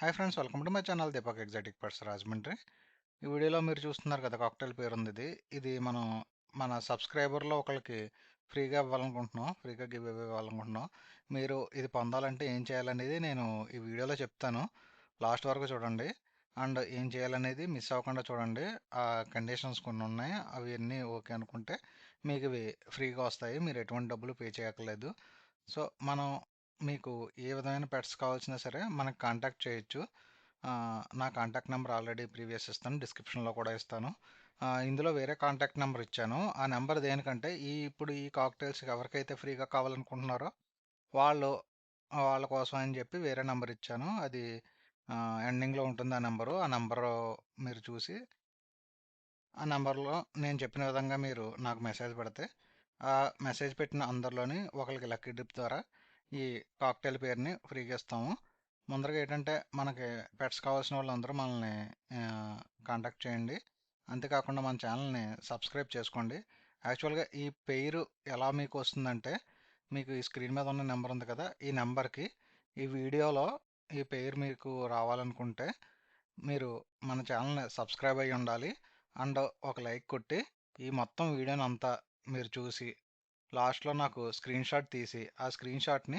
Hi friends, welcome to my channel Deepak exotic purse Rajahmundry. ఈ వీడియోలో మీరు చూస్తున్నారు కదా, కాక్టైల్ పేరు ఉంది ఇది. ఇది మనం మన సబ్స్క్రైబర్లో ఒకరికి ఫ్రీగా ఇవ్వాలనుకుంటున్నాం, ఫ్రీగా గివ్ అవే ఇవ్వాలనుకుంటున్నాం. మీరు ఇది పొందాలంటే ఏం చేయాలనేది నేను ఈ వీడియోలో చెప్తాను. లాస్ట్ వరకు చూడండి. అండ్ ఏం చేయాలనేది మిస్ అవ్వకుండా చూడండి. ఆ కండిషన్స్ కొన్ని ఉన్నాయి, అవి అన్నీ ఓకే అనుకుంటే మీకు ఇవి ఫ్రీగా వస్తాయి. మీరు ఎటువంటి డబ్బులు పే చేయక్కర్లేదు. సో మనం మీకు ఏ విధమైన పెట్స్ కావాల్సినా సరే మనకు కాంటాక్ట్ చేయొచ్చు. నా కాంటాక్ట్ నెంబర్ ఆల్రెడీ ప్రీవియస్ ఇస్తాను, డిస్క్రిప్షన్లో కూడా ఇస్తాను. ఇందులో వేరే కాంటాక్ట్ నెంబర్ ఇచ్చాను. ఆ నెంబర్ దేనికంటే ఇప్పుడు ఈ కాక్టైల్స్ ఎవరికైతే ఫ్రీగా కావాలనుకుంటున్నారో వాళ్ళు వాళ్ళ కోసం అని చెప్పి వేరే నెంబర్ ఇచ్చాను. అది ఎండింగ్లో ఉంటుంది ఆ నెంబరు. ఆ నెంబరు మీరు చూసి ఆ నెంబర్లో నేను చెప్పిన విధంగా మీరు నాకు మెసేజ్ పెడితే, ఆ మెసేజ్ పెట్టిన అందరిలోని ఒకరికి లక్కీ డిప్ ద్వారా ఈ కాక్టైల్ పేరుని ఫ్రీగా ఇస్తాము. ముందరగా ఏంటంటే మనకి పెట్స్ కావాల్సిన వాళ్ళందరూ మనల్ని కాంటాక్ట్ చేయండి. అంతేకాకుండా మన ఛానల్ని సబ్స్క్రైబ్ చేసుకోండి. యాక్చువల్గా ఈ పేరు ఎలా మీకు వస్తుందంటే, మీకు ఈ స్క్రీన్ మీద ఉన్న నెంబర్ ఉంది కదా, ఈ నెంబర్కి ఈ వీడియోలో ఈ పేరు మీకు రావాలనుకుంటే మీరు మన ఛానల్ని సబ్స్క్రైబ్ అయ్యి ఉండాలి. అండ్ ఒక లైక్ కొట్టి ఈ మొత్తం వీడియోని అంతా మీరు చూసి లాస్ట్లో నాకు స్క్రీన్ షాట్ తీసి ఆ స్క్రీన్ షాట్ని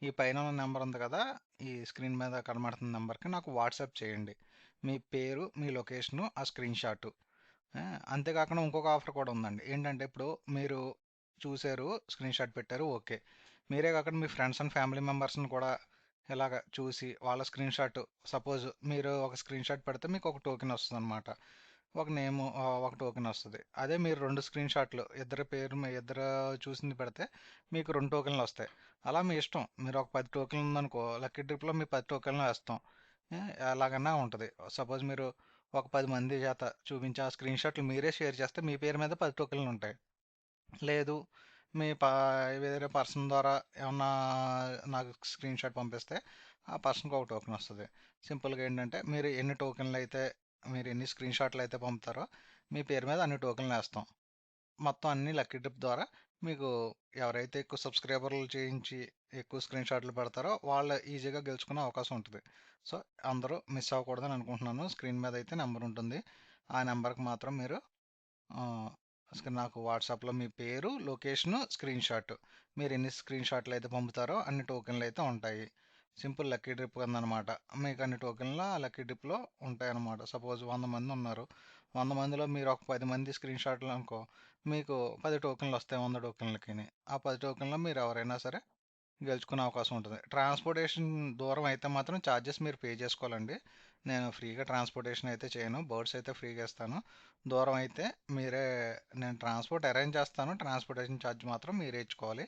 ఈ పైన ఉన్న నెంబర్ ఉంది కదా, ఈ స్క్రీన్ మీద కనబడుతున్న నెంబర్కి నాకు వాట్సాప్ చేయండి. మీ పేరు, మీ లొకేషను, ఆ స్క్రీన్ షాటు. ఆ, అంతేకాకుండా ఇంకొక ఆఫర్ కూడా ఉందండి. ఏంటంటే ఇప్పుడు మీరు చూసారు, స్క్రీన్ షాట్ పెట్టారు, ఓకే. మీరే కాకుండా మీ ఫ్రెండ్స్ అండ్ ఫ్యామిలీ మెంబర్స్ని కూడా ఇలాగ చూసి వాళ్ళ స్క్రీన్ షాట్, సపోజ్ మీరు ఒక స్క్రీన్ షాట్ పెడితే మీకు ఒక టోకెన్ వస్తుంది అనమాట. ఒక నేము, ఒక టోకెన్ వస్తుంది. అదే మీరు రెండు స్క్రీన్ షాట్లు ఇద్దరు పేరు ఇద్దరు చూసింది పెడితే మీకు రెండు టోకెన్లు వస్తాయి. అలా మీ ఇష్టం. మీరు ఒక 10 టోకెన్లు ఉందనుకో, లక్కీ ట్రిప్లో మీ 10 టోకెన్లు వేస్తాం. ఏ, ఎలాగన్నా ఉంటుంది. సపోజ్ మీరు ఒక 10 మంది చేత చూపించి ఆ స్క్రీన్ షాట్లు మీరే షేర్ చేస్తే మీ పేరు మీద 10 టోకెన్లు ఉంటాయి. లేదు, మీ వేరే పర్సన్ ద్వారా ఏమన్నా నాకు స్క్రీన్ షాట్ పంపిస్తే ఆ పర్సన్కి ఒక టోకెన్ వస్తుంది. సింపుల్గా ఏంటంటే మీరు ఎన్ని టోకెన్లు అయితే, మీరు ఎన్ని స్క్రీన్ షాట్లు అయితే పంపుతారో మీ పేరు మీద అన్ని టోకెన్లు వేస్తాం. మొత్తం అన్ని లక్కీ ట్రిప్ ద్వారా మీకు ఎవరైతే ఎక్కువ సబ్స్క్రైబర్లు చేయించి ఎక్కువ స్క్రీన్ షాట్లు పెడతారో వాళ్ళు ఈజీగా గెలుచుకునే అవకాశం ఉంటుంది. సో అందరూ మిస్ అవ్వకూడదని అనుకుంటున్నాను. స్క్రీన్ మీద అయితే నెంబర్ ఉంటుంది. ఆ నెంబర్కి మాత్రం మీరు ఆ, నాకు వాట్సాప్లో మీ పేరు, లొకేషను, స్క్రీన్ షాట్, మీరు ఎన్ని స్క్రీన్ షాట్లు అయితే పంపుతారో అన్ని టోకెన్లు అయితే ఉంటాయి. సింపుల్ లక్కీ ట్రిప్ కిందనమాట. మీకు అన్ని టోకెన్లు ఆ లక్కీ ట్రిప్లో ఉంటాయన్నమాట. సపోజ్ 100 మంది ఉన్నారు, 100 మందిలో మీరు ఒక 10 మంది స్క్రీన్ షాట్లు అనుకో, మీకు 10 టోకెన్లు వస్తాయి 100 టోకెన్లకి. ఆ 10 టోకెన్లో మీరు ఎవరైనా సరే గెలుచుకునే అవకాశం ఉంటుంది. ట్రాన్స్పోర్టేషన్ దూరం అయితే మాత్రం ఛార్జెస్ మీరు పే చేసుకోవాలండి. నేను ఫ్రీగా ట్రాన్స్పోర్టేషన్ అయితే చేయను, బర్డ్స్ అయితే ఫ్రీగా ఇస్తాను. దూరం అయితే మీరే, నేను ట్రాన్స్పోర్ట్ అరేంజ్ చేస్తాను, ట్రాన్స్పోర్టేషన్ ఛార్జ్ మాత్రం మీరే ఇచ్చుకోవాలి.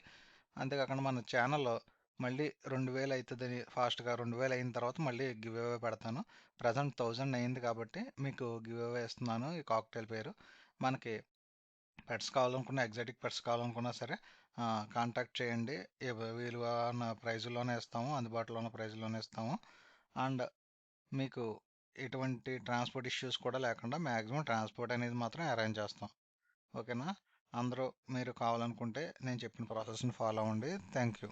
అంతేకాకుండా మన ఛానల్లో మళ్ళీ 2000 అవుతుందని ఫాస్ట్గా 2000 అయిన తర్వాత మళ్ళీ గివ్ అవే పెడతాను. ప్రజెంట్ 1000 అయింది కాబట్టి మీకు గివ్ అవే ఇస్తున్నాను. ఈ కాక్టైల్ పేరు మనకి పెట్స్ కావాలనుకున్నా, ఎగ్జాటిక్ పెట్స్ కావాలనుకున్నా సరే కాంటాక్ట్ చేయండి. విలువ ఉన్న ప్రైజుల్లోనే ఇస్తాము, అందుబాటులో ఉన్న ప్రైజుల్లోనే ఇస్తాము. అండ్ మీకు ఎటువంటి ట్రాన్స్పోర్ట్ ఇష్యూస్ కూడా లేకుండా మ్యాక్సిమం ట్రాన్స్పోర్ట్ అనేది మాత్రం అరేంజ్ చేస్తాం. ఓకేనా? అందరూ మీరు కావాలనుకుంటే నేను చెప్పిన ప్రాసెస్ని ఫాలో అవ్వండి. Thank you.